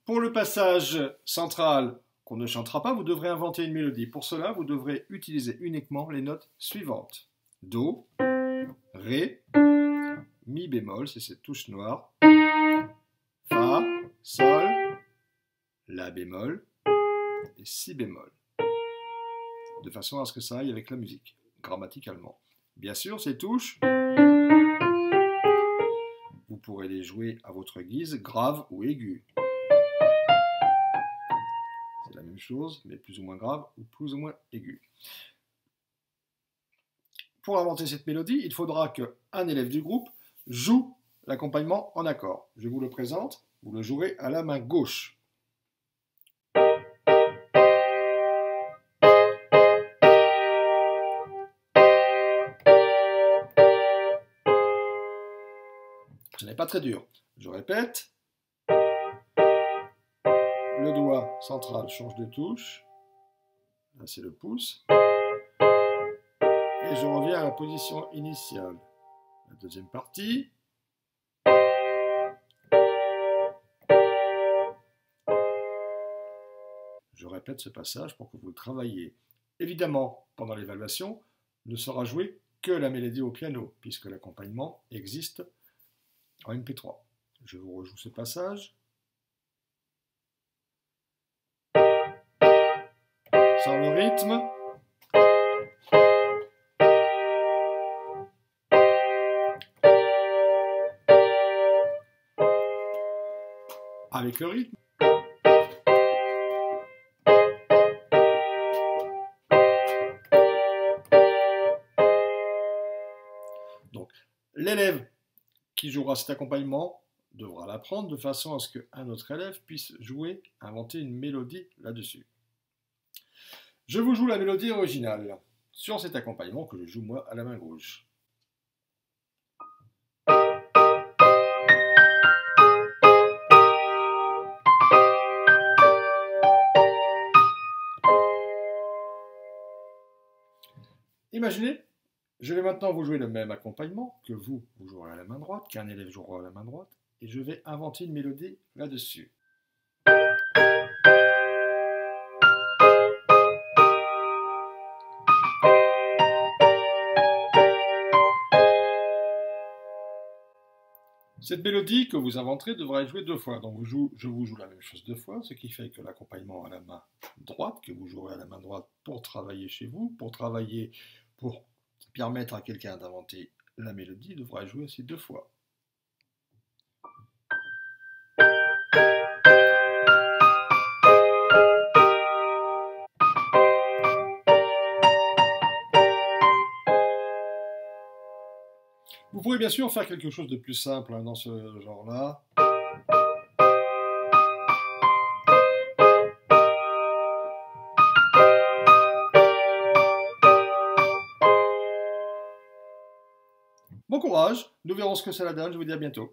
Pour le passage central qu'on ne chantera pas, vous devrez inventer une mélodie. Pour cela, vous devrez utiliser uniquement les notes suivantes. Do, Ré, Mi bémol, c'est cette touche noire, Fa, Sol, La bémol et Si bémol. De façon à ce que ça aille avec la musique, grammaticalement. Bien sûr, ces touches, vous pourrez les jouer à votre guise, grave ou aigu. C'est la même chose, mais plus ou moins grave ou plus ou moins aigu. Pour inventer cette mélodie, il faudra qu'un élève du groupe joue l'accompagnement en accord. Je vous le présente, vous le jouerez à la main gauche. Ce n'est pas très dur. Je répète. Le doigt central change de touche. Là, c'est le pouce. Et je reviens à la position initiale. La deuxième partie. Je répète ce passage pour que vous le travailliez. Évidemment, pendant l'évaluation, ne sera jouée que la mélodie au piano, puisque l'accompagnement existe en MP3. Je vous rejoue ce passage. Sans le rythme. Avec le rythme. Donc, l'élève qui jouera cet accompagnement devra l'apprendre de façon à ce qu'un autre élève puisse jouer, inventer une mélodie là-dessus. Je vous joue la mélodie originale sur cet accompagnement que je joue moi à la main gauche. Imaginez, je vais maintenant vous jouer le même accompagnement que vous jouerez à la main droite, qu'un élève jouera à la main droite, et je vais inventer une mélodie là-dessus. Cette mélodie que vous inventerez devra être jouée deux fois. Donc je vous joue la même chose deux fois, ce qui fait que l'accompagnement à la main droite, que vous jouerez à la main droite pour travailler chez vous, pour permettre à quelqu'un d'inventer la mélodie, devra être jouée aussi deux fois. Vous pourrez bien sûr faire quelque chose de plus simple dans ce genre-là. Bon courage, nous verrons ce que cela donne, je vous dis à bientôt.